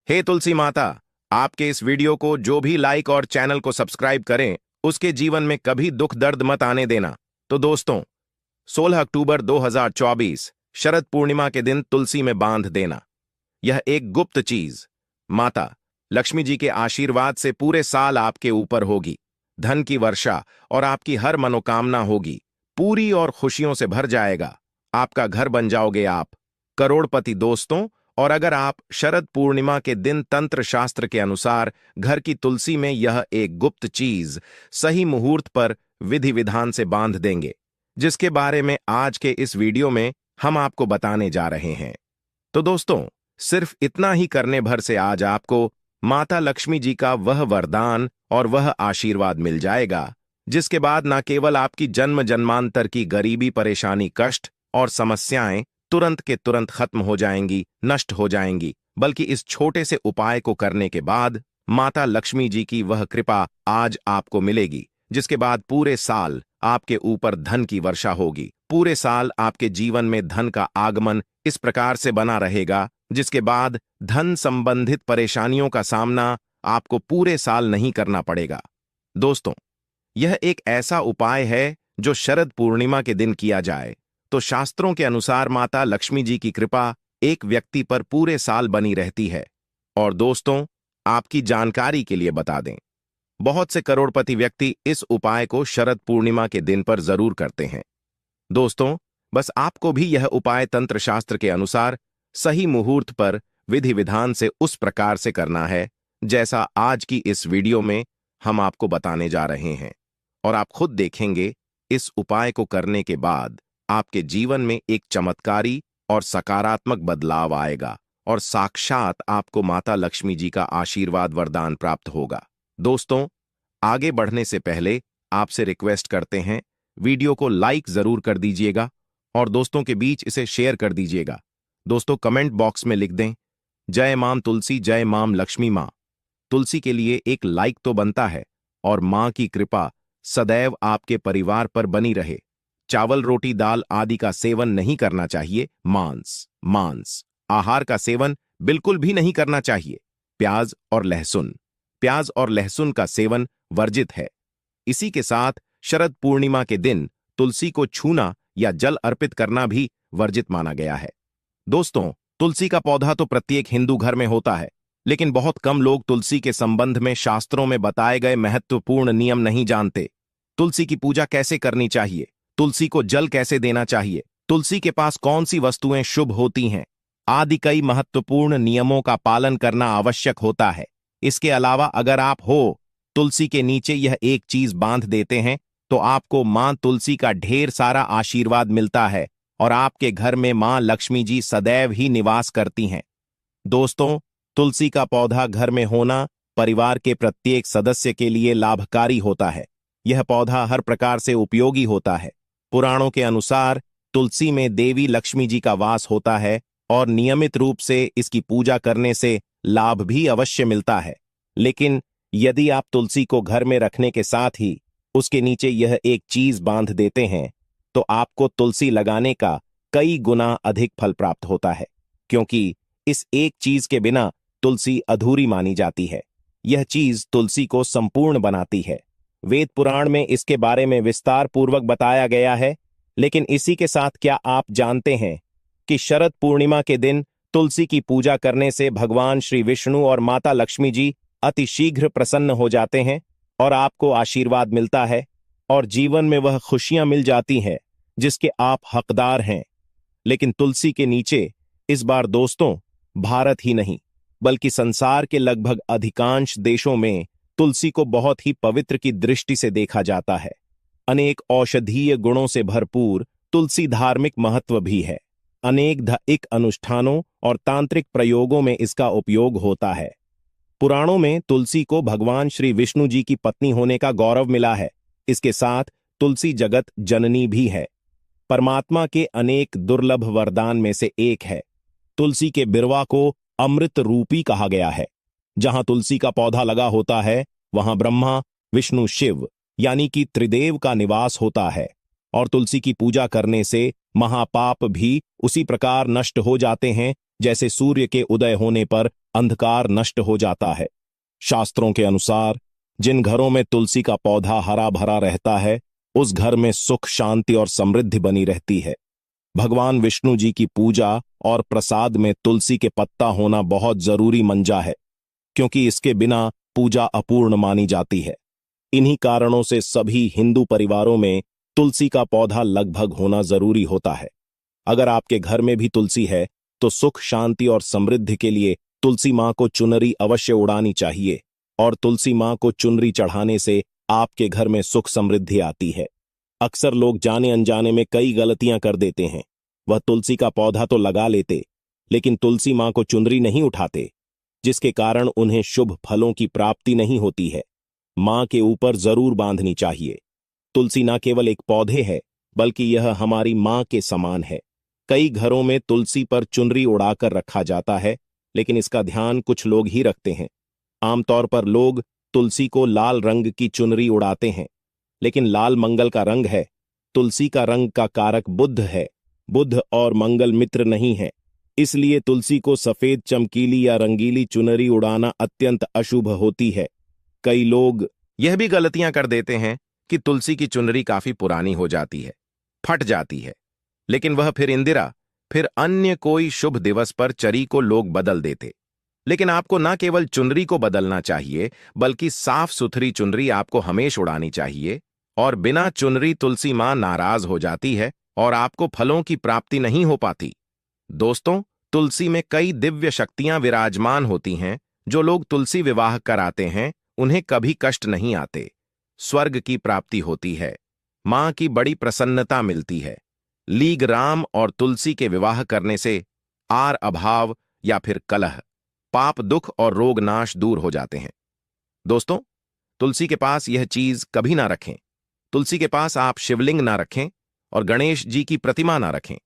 हे तुलसी माता, आपके इस वीडियो को जो भी लाइक और चैनल को सब्सक्राइब करें, उसके जीवन में कभी दुख दर्द मत आने देना। तो दोस्तों, 16 अक्टूबर 2024 शरद पूर्णिमा के दिन तुलसी में बांध देना। यह एक गुप्त चीज माता लक्ष्मी जी के आशीर्वाद से पूरे साल आपके ऊपर होगी। धन की वर्षा और आपकी हर मनोकामना होगी पूरी और खुशियों से भर जाएगा। आपका घर बन जाओगे आप करोड़पति दोस्तों। और अगर आप शरद पूर्णिमा के दिन तंत्र शास्त्र के अनुसार घर की तुलसी में यह एक गुप्त चीज सही मुहूर्त पर विधि विधान से बांध देंगे, जिसके बारे में आज के इस वीडियो में हम आपको बताने जा रहे हैं। तो दोस्तों, सिर्फ इतना ही करने भर से आज आपको माता लक्ष्मी जी का वह वरदान और वह आशीर्वाद मिल जाएगा, जिसके बाद न केवल आपकी जन्म जन्मांतर की गरीबी, परेशानी, कष्ट और समस्याएं तुरंत के तुरंत खत्म हो जाएंगी, नष्ट हो जाएंगी, बल्कि इस छोटे से उपाय को करने के बाद माता लक्ष्मी जी की वह कृपा आज आपको मिलेगी, जिसके बाद पूरे साल आपके ऊपर धन की वर्षा होगी। पूरे साल आपके जीवन में धन का आगमन इस प्रकार से बना रहेगा, जिसके बाद धन संबंधित परेशानियों का सामना आपको पूरे साल नहीं करना पड़ेगा। दोस्तों, यह एक ऐसा उपाय है जो शरद पूर्णिमा के दिन किया जाए तो शास्त्रों के अनुसार माता लक्ष्मी जी की कृपा एक व्यक्ति पर पूरे साल बनी रहती है। और दोस्तों, आपकी जानकारी के लिए बता दें, बहुत से करोड़पति व्यक्ति इस उपाय को शरद पूर्णिमा के दिन पर जरूर करते हैं। दोस्तों, बस आपको भी यह उपाय तंत्र शास्त्र के अनुसार सही मुहूर्त पर विधि विधान से उस प्रकार से करना है जैसा आज की इस वीडियो में हम आपको बताने जा रहे हैं। और आप खुद देखेंगे, इस उपाय को करने के बाद आपके जीवन में एक चमत्कारी और सकारात्मक बदलाव आएगा और साक्षात आपको माता लक्ष्मी जी का आशीर्वाद वरदान प्राप्त होगा। दोस्तों, आगे बढ़ने से पहले आपसे रिक्वेस्ट करते हैं, वीडियो को लाइक जरूर कर दीजिएगा और दोस्तों के बीच इसे शेयर कर दीजिएगा। दोस्तों, कमेंट बॉक्स में लिख दें, जय मां तुलसी, जय मां लक्ष्मी मां। तुलसी के लिए एक लाइक तो बनता है और मां की कृपा सदैव आपके परिवार पर बनी रहे। चावल, रोटी, दाल आदि का सेवन नहीं करना चाहिए। मांस आहार का सेवन बिल्कुल भी नहीं करना चाहिए। प्याज और लहसुन का सेवन वर्जित है। इसी के साथ शरद पूर्णिमा के दिन तुलसी को छूना या जल अर्पित करना भी वर्जित माना गया है। दोस्तों, तुलसी का पौधा तो प्रत्येक हिंदू घर में होता है, लेकिन बहुत कम लोग तुलसी के संबंध में शास्त्रों में बताए गए महत्वपूर्ण नियम नहीं जानते। तुलसी की पूजा कैसे करनी चाहिए, तुलसी को जल कैसे देना चाहिए, तुलसी के पास कौन सी वस्तुएं शुभ होती हैं आदि कई महत्वपूर्ण नियमों का पालन करना आवश्यक होता है। इसके अलावा अगर आप तुलसी के नीचे यह एक चीज बांध देते हैं तो आपको मां तुलसी का ढेर सारा आशीर्वाद मिलता है और आपके घर में मां लक्ष्मी जी सदैव ही निवास करती हैं। दोस्तों, तुलसी का पौधा घर में होना परिवार के प्रत्येक सदस्य के लिए लाभकारी होता है। यह पौधा हर प्रकार से उपयोगी होता है। पुराणों के अनुसार तुलसी में देवी लक्ष्मी जी का वास होता है और नियमित रूप से इसकी पूजा करने से लाभ भी अवश्य मिलता है। लेकिन यदि आप तुलसी को घर में रखने के साथ ही उसके नीचे यह एक चीज बांध देते हैं तो आपको तुलसी लगाने का कई गुना अधिक फल प्राप्त होता है, क्योंकि इस एक चीज के बिना तुलसी अधूरी मानी जाती है। यह चीज तुलसी को संपूर्ण बनाती है। वेद पुराण में इसके बारे में विस्तार पूर्वक बताया गया है। लेकिन इसी के साथ क्या आप जानते हैं कि शरद पूर्णिमा के दिन तुलसी की पूजा करने से भगवान श्री विष्णु और माता लक्ष्मी जी अति शीघ्र प्रसन्न हो जाते हैं और आपको आशीर्वाद मिलता है और जीवन में वह खुशियां मिल जाती हैं जिसके आप हकदार हैं। लेकिन तुलसी के नीचे इस बार दोस्तों, भारत ही नहीं बल्कि संसार के लगभग अधिकांश देशों में तुलसी को बहुत ही पवित्र की दृष्टि से देखा जाता है। अनेक औषधीय गुणों से भरपूर तुलसी धार्मिक महत्व भी है। अनेक धार्मिक अनुष्ठानों और तांत्रिक प्रयोगों में इसका उपयोग होता है। पुराणों में तुलसी को भगवान श्री विष्णु जी की पत्नी होने का गौरव मिला है। इसके साथ तुलसी जगत जननी भी है। परमात्मा के अनेक दुर्लभ वरदान में से एक है। तुलसी के बिरवा को अमृत रूपी कहा गया है। जहां तुलसी का पौधा लगा होता है वहां ब्रह्मा, विष्णु, शिव यानी कि त्रिदेव का निवास होता है। और तुलसी की पूजा करने से महापाप भी उसी प्रकार नष्ट हो जाते हैं जैसे सूर्य के उदय होने पर अंधकार नष्ट हो जाता है। शास्त्रों के अनुसार जिन घरों में तुलसी का पौधा हरा भरा रहता है, उस घर में सुख, शांति और समृद्धि बनी रहती है। भगवान विष्णु जी की पूजा और प्रसाद में तुलसी के पत्ता होना बहुत जरूरी मंजा है, क्योंकि इसके बिना पूजा अपूर्ण मानी जाती है। इन्हीं कारणों से सभी हिंदू परिवारों में तुलसी का पौधा लगभग होना जरूरी होता है। अगर आपके घर में भी तुलसी है तो सुख, शांति और समृद्धि के लिए तुलसी मां को चुनरी अवश्य उड़ानी चाहिए, और तुलसी मां को चुनरी चढ़ाने से आपके घर में सुख समृद्धि आती है। अक्सर लोग जाने अनजाने में कई गलतियां कर देते हैं। वह तुलसी का पौधा तो लगा लेते, लेकिन तुलसी मां को चुनरी नहीं उठाते, जिसके कारण उन्हें शुभ फलों की प्राप्ति नहीं होती है। मां के ऊपर जरूर बांधनी चाहिए। तुलसी न केवल एक पौधे है, बल्कि यह हमारी मां के समान है। कई घरों में तुलसी पर चुनरी उड़ाकर रखा जाता है, लेकिन इसका ध्यान कुछ लोग ही रखते हैं। आमतौर पर लोग तुलसी को लाल रंग की चुनरी उड़ाते हैं, लेकिन लाल मंगल का रंग है। तुलसी का रंग का कारक बुध है। बुध और मंगल मित्र नहीं है, इसलिए तुलसी को सफेद, चमकीली या रंगीली चुनरी उड़ाना अत्यंत अशुभ होती है। कई लोग यह भी गलतियां कर देते हैं कि तुलसी की चुनरी काफी पुरानी हो जाती है, फट जाती है, लेकिन वह फिर अन्य कोई शुभ दिवस पर चरी को लोग बदल देते। लेकिन आपको न केवल चुनरी को बदलना चाहिए, बल्कि साफ सुथरी चुनरी आपको हमेशा उड़ानी चाहिए। और बिना चुनरी तुलसी मां नाराज हो जाती है और आपको फलों की प्राप्ति नहीं हो पाती। दोस्तों, तुलसी में कई दिव्य शक्तियां विराजमान होती हैं। जो लोग तुलसी विवाह कराते हैं, उन्हें कभी कष्ट नहीं आते, स्वर्ग की प्राप्ति होती है, मां की बड़ी प्रसन्नता मिलती है। लीग राम और तुलसी के विवाह करने से आर अभाव या फिर कलह, पाप, दुख और रोग नाश दूर हो जाते हैं। दोस्तों, तुलसी के पास यह चीज कभी ना रखें। तुलसी के पास आप शिवलिंग ना रखें और गणेश जी की प्रतिमा ना रखें।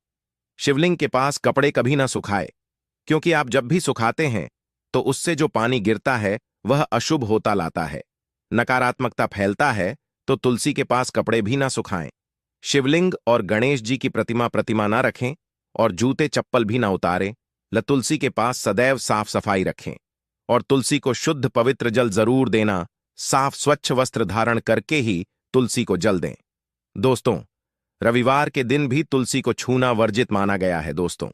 शिवलिंग के पास कपड़े कभी ना सुखाए, क्योंकि आप जब भी सुखाते हैं तो उससे जो पानी गिरता है वह अशुभ होता लाता है, नकारात्मकता फैलता है। तो तुलसी के पास कपड़े भी ना सुखाएं। शिवलिंग और गणेश जी की प्रतिमा ना रखें और जूते चप्पल भी ना उतारें। तुलसी के पास सदैव साफ सफाई रखें और तुलसी को शुद्ध पवित्र जल जरूर देना। साफ स्वच्छ वस्त्र धारण करके ही तुलसी को जल दें। दोस्तों, रविवार के दिन भी तुलसी को छूना वर्जित माना गया है। दोस्तों,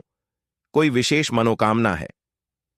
कोई विशेष मनोकामना है,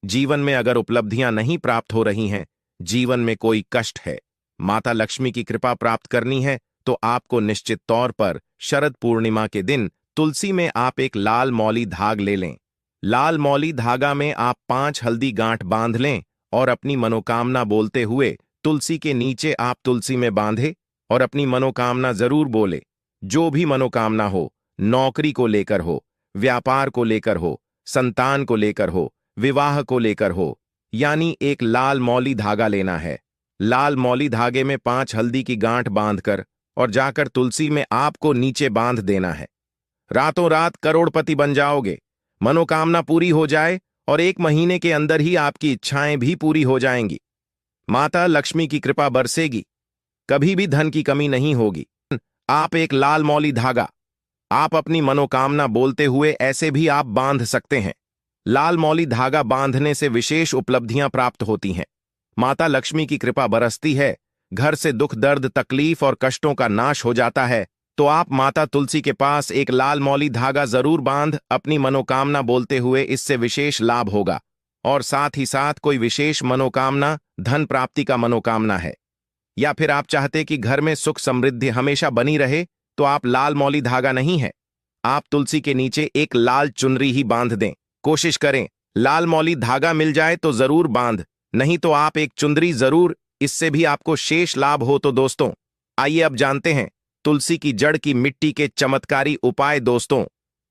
जीवन में अगर उपलब्धियां नहीं प्राप्त हो रही हैं, जीवन में कोई कष्ट है, माता लक्ष्मी की कृपा प्राप्त करनी है, तो आपको निश्चित तौर पर शरद पूर्णिमा के दिन तुलसी में आप एक लाल मौली धाग ले लें। लाल मौली धागा में आप 5 हल्दी गांठ बांध लें और अपनी मनोकामना बोलते हुए तुलसी के नीचे आप तुलसी में बांधे और अपनी मनोकामना जरूर बोले। जो भी मनोकामना हो, नौकरी को लेकर हो, व्यापार को लेकर हो, संतान को लेकर हो, विवाह को लेकर हो, यानी एक लाल मौली धागा लेना है। लाल मौली धागे में 5 हल्दी की गांठ बांधकर और जाकर तुलसी में आपको नीचे बांध देना है। रातों रात करोड़पति बन जाओगे, मनोकामना पूरी हो जाए और 1 महीने के अंदर ही आपकी इच्छाएं भी पूरी हो जाएंगी। माता लक्ष्मी की कृपा बरसेगी, कभी भी धन की कमी नहीं होगी। आप एक लाल मौली धागा आप अपनी मनोकामना बोलते हुए ऐसे भी आप बांध सकते हैं। लाल मौली धागा बांधने से विशेष उपलब्धियां प्राप्त होती हैं, माता लक्ष्मी की कृपा बरसती है, घर से दुख, दर्द, तकलीफ और कष्टों का नाश हो जाता है। तो आप माता तुलसी के पास एक लाल मौली धागा जरूर बांध अपनी मनोकामना बोलते हुए, इससे विशेष लाभ होगा। और साथ ही साथ कोई विशेष मनोकामना, धन प्राप्ति का मनोकामना है, या फिर आप चाहते कि घर में सुख समृद्धि हमेशा बनी रहे, तो आप लाल मौली धागा नहीं है, आप तुलसी के नीचे एक लाल चुनरी ही बांध दें। कोशिश करें लाल मौली धागा मिल जाए तो जरूर बांध, नहीं तो आप एक चुनरी जरूर, इससे भी आपको शेष लाभ हो। तो दोस्तों, आइए अब जानते हैं तुलसी की जड़ की मिट्टी के चमत्कारी उपाय। दोस्तों,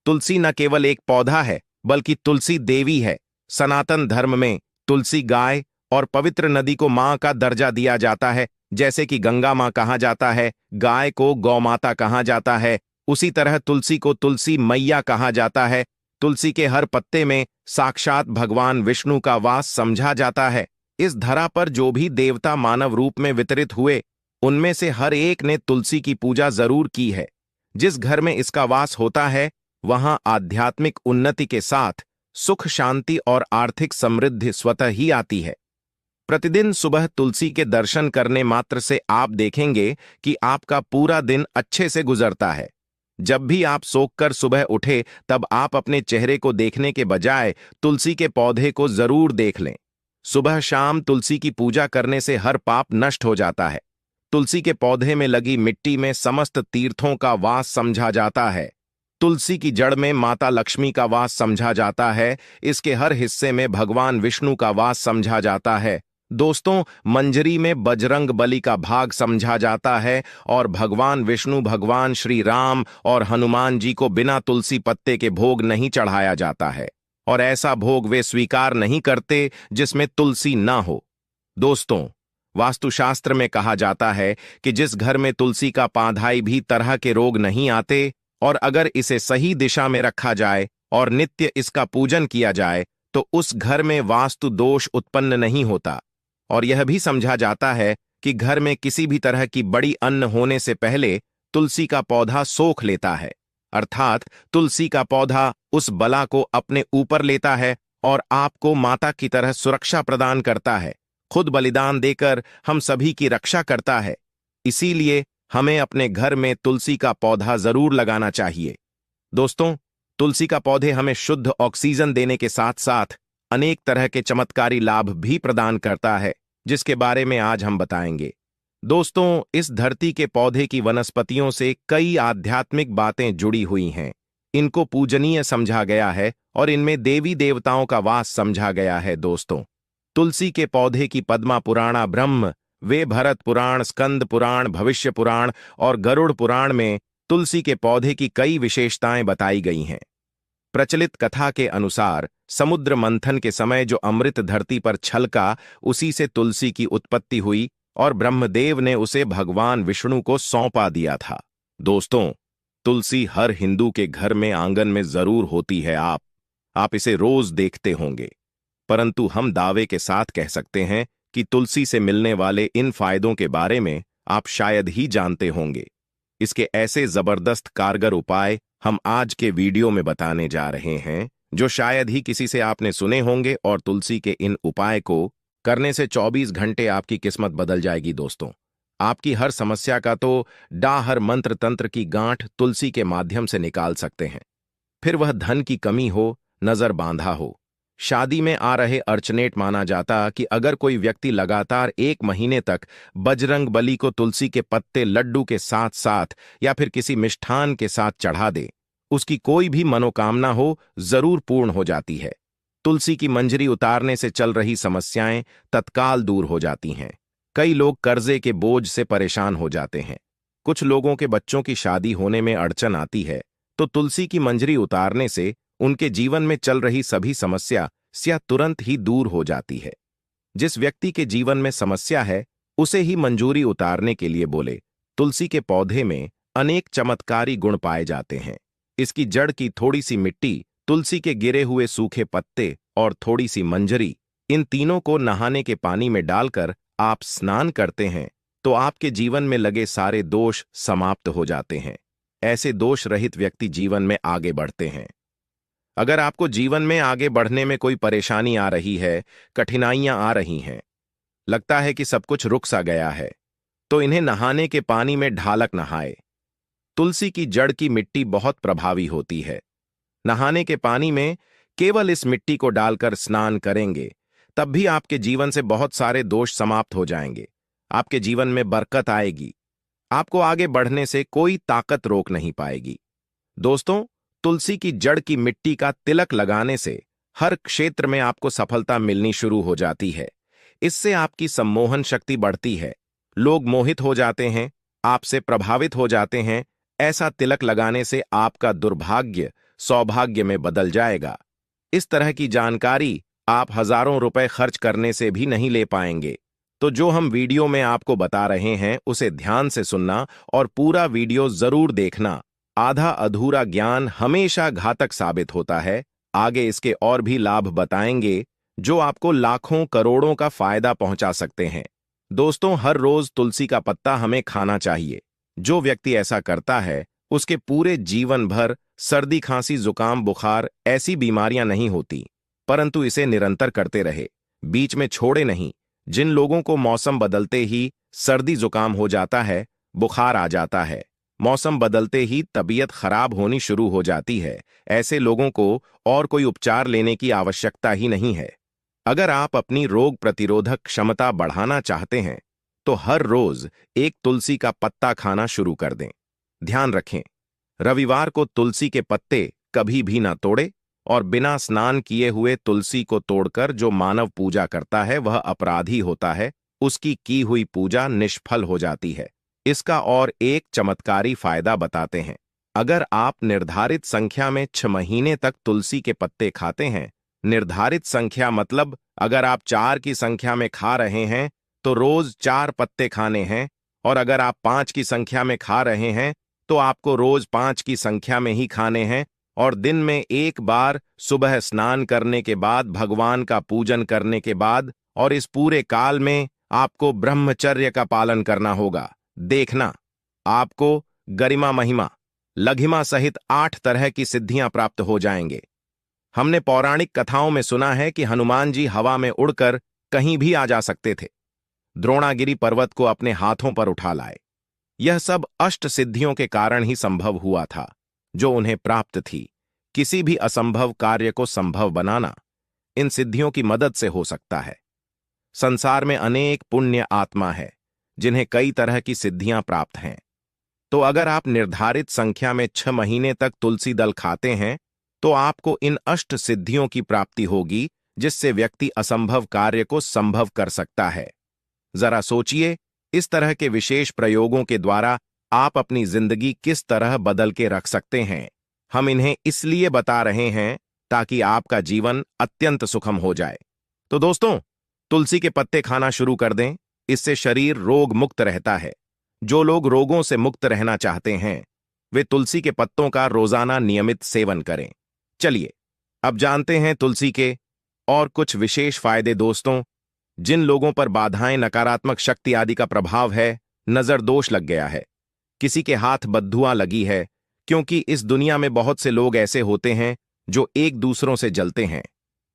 तुलसी न केवल एक पौधा है, बल्कि तुलसी देवी है। सनातन धर्म में तुलसी गाय और पवित्र नदी को मां का दर्जा दिया जाता है। जैसे कि गंगा मां कहा जाता है, गाय को गौ माता कहा जाता है, उसी तरह तुलसी को तुलसी मैया कहा जाता है। तुलसी के हर पत्ते में साक्षात भगवान विष्णु का वास समझा जाता है। इस धरा पर जो भी देवता मानव रूप में वितरित हुए, उनमें से हर एक ने तुलसी की पूजा जरूर की है। जिस घर में इसका वास होता है, वहां आध्यात्मिक उन्नति के साथ सुख शांति और आर्थिक समृद्धि स्वतः ही आती है। प्रतिदिन सुबह तुलसी के दर्शन करने मात्र से आप देखेंगे कि आपका पूरा दिन अच्छे से गुजरता है। जब भी आप सोकर सुबह उठे तब आप अपने चेहरे को देखने के बजाय तुलसी के पौधे को जरूर देख लें। सुबह शाम तुलसी की पूजा करने से हर पाप नष्ट हो जाता है। तुलसी के पौधे में लगी मिट्टी में समस्त तीर्थों का वास समझा जाता है। तुलसी की जड़ में माता लक्ष्मी का वास समझा जाता है। इसके हर हिस्से में भगवान विष्णु का वास समझा जाता है। दोस्तों, मंजरी में बजरंग बली का भाग समझा जाता है और भगवान विष्णु, भगवान श्री राम और हनुमान जी को बिना तुलसी पत्ते के भोग नहीं चढ़ाया जाता है और ऐसा भोग वे स्वीकार नहीं करते जिसमें तुलसी ना हो। दोस्तों, वास्तुशास्त्र में कहा जाता है कि जिस घर में तुलसी का पांधाई भी तरह के रोग नहीं आते और अगर इसे सही दिशा में रखा जाए और नित्य इसका पूजन किया जाए तो उस घर में वास्तु दोष उत्पन्न नहीं होता। और यह भी समझा जाता है कि घर में किसी भी तरह की बड़ी अन्न होने से पहले तुलसी का पौधा सोख लेता है, अर्थात तुलसी का पौधा उस बला को अपने ऊपर लेता है और आपको माता की तरह सुरक्षा प्रदान करता है, खुद बलिदान देकर हम सभी की रक्षा करता है। इसीलिए हमें अपने घर में तुलसी का पौधा जरूर लगाना चाहिए। दोस्तों, तुलसी का पौधे हमें शुद्ध ऑक्सीजन देने के साथ साथ अनेक तरह के चमत्कारी लाभ भी प्रदान करता है, जिसके बारे में आज हम बताएंगे। दोस्तों, इस धरती के पौधे की वनस्पतियों से कई आध्यात्मिक बातें जुड़ी हुई हैं। इनको पूजनीय समझा गया है और इनमें देवी देवताओं का वास समझा गया है। दोस्तों, तुलसी के पौधे की पद्मा पुराणा, ब्रह्म वे भरत पुराण, स्कंद पुराण, भविष्य पुराण और गरुड़ पुराण में तुलसी के पौधे की कई विशेषताएं बताई गई हैं। प्रचलित कथा के अनुसार समुद्र मंथन के समय जो अमृत धरती पर छलका, उसी से तुलसी की उत्पत्ति हुई और ब्रह्मदेव ने उसे भगवान विष्णु को सौंपा दिया था। दोस्तों, तुलसी हर हिंदू के घर में आंगन में जरूर होती है। आप इसे रोज देखते होंगे, परंतु हम दावे के साथ कह सकते हैं कि तुलसी से मिलने वाले इन फायदों के बारे में आप शायद ही जानते होंगे। इसके ऐसे जबरदस्त कारगर उपाय हम आज के वीडियो में बताने जा रहे हैं जो शायद ही किसी से आपने सुने होंगे और तुलसी के इन उपाय को करने से 24 घंटे आपकी किस्मत बदल जाएगी। दोस्तों, आपकी हर समस्या का तो डाहर मंत्र तंत्र की गांठ तुलसी के माध्यम से निकाल सकते हैं। फिर वह धन की कमी हो, नजर बांधा हो, शादी में आ रहे अर्चनेट, माना जाता कि अगर कोई व्यक्ति लगातार 1 महीने तक बजरंग बली को तुलसी के पत्ते लड्डू के साथ साथ या फिर किसी मिष्ठान के साथ चढ़ा दे, उसकी कोई भी मनोकामना हो जरूर पूर्ण हो जाती है। तुलसी की मंजरी उतारने से चल रही समस्याएं तत्काल दूर हो जाती हैं। कई लोग कर्जे के बोझ से परेशान हो जाते हैं। कुछ लोगों के बच्चों की शादी होने में अड़चन आती है, तो तुलसी की मंजरी उतारने से उनके जीवन में चल रही सभी समस्या तुरंत ही दूर हो जाती है। जिस व्यक्ति के जीवन में समस्या है उसे ही मंजूरी उतारने के लिए बोले। तुलसी के पौधे में अनेक चमत्कारी गुण पाए जाते हैं। इसकी जड़ की थोड़ी सी मिट्टी, तुलसी के गिरे हुए सूखे पत्ते और थोड़ी सी मंजरी, इन तीनों को नहाने के पानी में डालकर आप स्नान करते हैं तो आपके जीवन में लगे सारे दोष समाप्त हो जाते हैं। ऐसे दोष रहित व्यक्ति जीवन में आगे बढ़ते हैं। अगर आपको जीवन में आगे बढ़ने में कोई परेशानी आ रही है, कठिनाइयां आ रही हैं, लगता है कि सब कुछ रुक सा गया है, तो इन्हें नहाने के पानी में ढालक नहाए। तुलसी की जड़ की मिट्टी बहुत प्रभावी होती है। नहाने के पानी में केवल इस मिट्टी को डालकर स्नान करेंगे तब भी आपके जीवन से बहुत सारे दोष समाप्त हो जाएंगे। आपके जीवन में बरकत आएगी। आपको आगे बढ़ने से कोई ताकत रोक नहीं पाएगी। दोस्तों, तुलसी की जड़ की मिट्टी का तिलक लगाने से हर क्षेत्र में आपको सफलता मिलनी शुरू हो जाती है। इससे आपकी सम्मोहन शक्ति बढ़ती है। लोग मोहित हो जाते हैं, आपसे प्रभावित हो जाते हैं। ऐसा तिलक लगाने से आपका दुर्भाग्य सौभाग्य में बदल जाएगा। इस तरह की जानकारी आप हजारों रुपए खर्च करने से भी नहीं ले पाएंगे। तो जो हम वीडियो में आपको बता रहे हैं उसे ध्यान से सुनना और पूरा वीडियो जरूर देखना। आधा अधूरा ज्ञान हमेशा घातक साबित होता है। आगे इसके और भी लाभ बताएंगे जो आपको लाखों करोड़ों का फायदा पहुंचा सकते हैं। दोस्तों, हर रोज तुलसी का पत्ता हमें खाना चाहिए। जो व्यक्ति ऐसा करता है उसके पूरे जीवन भर सर्दी, खांसी, जुकाम, बुखार ऐसी बीमारियां नहीं होती, परंतु इसे निरंतर करते रहे, बीच में छोड़े नहीं। जिन लोगों को मौसम बदलते ही सर्दी जुकाम हो जाता है, बुखार आ जाता है, मौसम बदलते ही तबीयत खराब होनी शुरू हो जाती है, ऐसे लोगों को और कोई उपचार लेने की आवश्यकता ही नहीं है। अगर आप अपनी रोग प्रतिरोधक क्षमता बढ़ाना चाहते हैं तो हर रोज एक तुलसी का पत्ता खाना शुरू कर दें। ध्यान रखें, रविवार को तुलसी के पत्ते कभी भी ना तोड़े, और बिना स्नान किए हुए तुलसी को तोड़कर जो मानव पूजा करता है वह अपराधी होता है, उसकी की हुई पूजा निष्फल हो जाती है। इसका और एक चमत्कारी फायदा बताते हैं। अगर आप निर्धारित संख्या में 6 महीने तक तुलसी के पत्ते खाते हैं, निर्धारित संख्या मतलब अगर आप 4 की संख्या में खा रहे हैं तो रोज 4 पत्ते खाने हैं, और अगर आप 5 की संख्या में खा रहे हैं तो आपको रोज 5 की संख्या में ही खाने हैं, और दिन में एक बार सुबह स्नान करने के बाद, भगवान का पूजन करने के बाद, और इस पूरे काल में आपको ब्रह्मचर्य का पालन करना होगा। देखना, आपको गरिमा, महिमा, लघिमा सहित 8 तरह की सिद्धियां प्राप्त हो जाएंगे। हमने पौराणिक कथाओं में सुना है कि हनुमान जी हवा में उड़कर कहीं भी आ जा सकते थे, द्रोणागिरी पर्वत को अपने हाथों पर उठा लाए। यह सब अष्ट सिद्धियों के कारण ही संभव हुआ था जो उन्हें प्राप्त थी। किसी भी असंभव कार्य को संभव बनाना इन सिद्धियों की मदद से हो सकता है। संसार में अनेक पुण्य आत्मा है जिन्हें कई तरह की सिद्धियां प्राप्त हैं। तो अगर आप निर्धारित संख्या में 6 महीने तक तुलसी दल खाते हैं तो आपको इन अष्ट सिद्धियों की प्राप्ति होगी, जिससे व्यक्ति असंभव कार्य को संभव कर सकता है। जरा सोचिए, इस तरह के विशेष प्रयोगों के द्वारा आप अपनी जिंदगी किस तरह बदल के रख सकते हैं। हम इन्हें इसलिए बता रहे हैं ताकि आपका जीवन अत्यंत सुखम हो जाए। तो दोस्तों, तुलसी के पत्ते खाना शुरू कर दें, इससे शरीर रोग मुक्त रहता है। जो लोग रोगों से मुक्त रहना चाहते हैं वे तुलसी के पत्तों का रोजाना नियमित सेवन करें। चलिए अब जानते हैं तुलसी के और कुछ विशेष फायदे। दोस्तों, जिन लोगों पर बाधाएं, नकारात्मक शक्ति आदि का प्रभाव है, नजर दोष लग गया है, किसी के हाथ बद्दुआ लगी है, क्योंकि इस दुनिया में बहुत से लोग ऐसे होते हैं जो एक दूसरों से जलते हैं।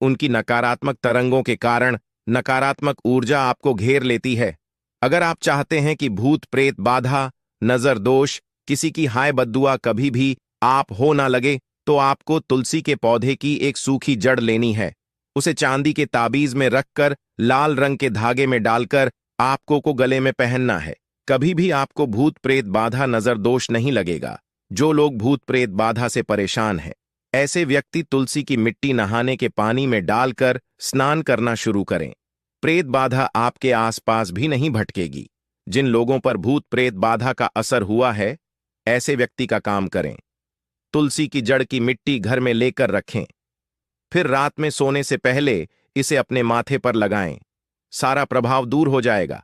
उनकी नकारात्मक तरंगों के कारण नकारात्मक ऊर्जा आपको घेर लेती है। अगर आप चाहते हैं कि भूत प्रेत बाधा, नजर दोष, किसी की हाय बद्दुआ कभी भी आप हो ना लगे, तो आपको तुलसी के पौधे की एक सूखी जड़ लेनी है। उसे चांदी के ताबीज में रखकर लाल रंग के धागे में डालकर आपको को गले में पहनना है। कभी भी आपको भूत प्रेत बाधा, नजर दोष नहीं लगेगा। जो लोग भूत प्रेत बाधा से परेशान हैं, ऐसे व्यक्ति तुलसी की मिट्टी नहाने के पानी में डालकर स्नान करना शुरू करें। प्रेत बाधा आपके आसपास भी नहीं भटकेगी। जिन लोगों पर भूत प्रेत बाधा का असर हुआ है, ऐसे व्यक्ति का काम करें। तुलसी की जड़ की मिट्टी घर में लेकर रखें, फिर रात में सोने से पहले इसे अपने माथे पर लगाएं। सारा प्रभाव दूर हो जाएगा।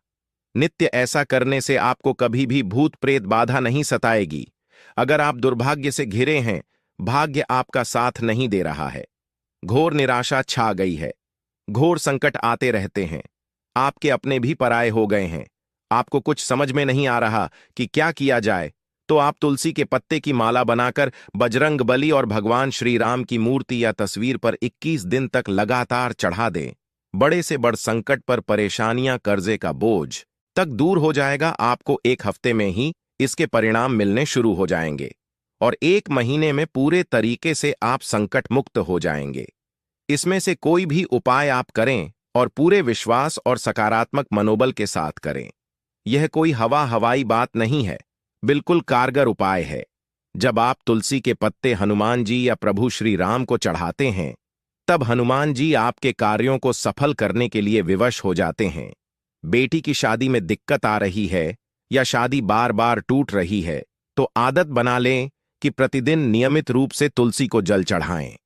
नित्य ऐसा करने से आपको कभी भी भूत प्रेत बाधा नहीं सताएगी। अगर आप दुर्भाग्य से घिरे हैं, भाग्य आपका साथ नहीं दे रहा है, घोर निराशा छा गई है, घोर संकट आते रहते हैं, आपके अपने भी पराये हो गए हैं, आपको कुछ समझ में नहीं आ रहा कि क्या किया जाए, तो आप तुलसी के पत्ते की माला बनाकर बजरंग बली और भगवान श्री राम की मूर्ति या तस्वीर पर 21 दिन तक लगातार चढ़ा दें। बड़े से बड़ संकट पर, परेशानियां, कर्जे का बोझ तक दूर हो जाएगा। आपको 1 हफ्ते में ही इसके परिणाम मिलने शुरू हो जाएंगे, और 1 महीने में पूरे तरीके से आप संकट मुक्त हो जाएंगे। इसमें से कोई भी उपाय आप करें और पूरे विश्वास और सकारात्मक मनोबल के साथ करें। यह कोई हवाई बात नहीं है, बिल्कुल कारगर उपाय है। जब आप तुलसी के पत्ते हनुमान जी या प्रभु श्री राम को चढ़ाते हैं, तब हनुमान जी आपके कार्यों को सफल करने के लिए विवश हो जाते हैं। बेटी की शादी में दिक्कत आ रही है या शादी बार बार टूट रही है, तो आदत बना लें कि प्रतिदिन नियमित रूप से तुलसी को जल चढ़ाएं।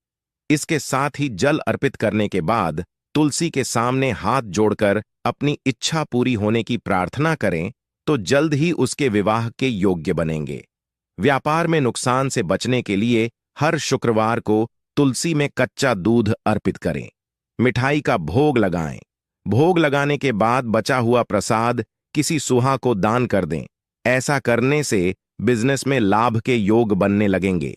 इसके साथ ही जल अर्पित करने के बाद तुलसी के सामने हाथ जोड़कर अपनी इच्छा पूरी होने की प्रार्थना करें, तो जल्द ही उसके विवाह के योग्य बनेंगे। व्यापार में नुकसान से बचने के लिए हर शुक्रवार को तुलसी में कच्चा दूध अर्पित करें। मिठाई का भोग लगाएं। भोग लगाने के बाद बचा हुआ प्रसाद किसी सुहा को दान कर दें। ऐसा करने से बिजनेस में लाभ के योग बनने लगेंगे।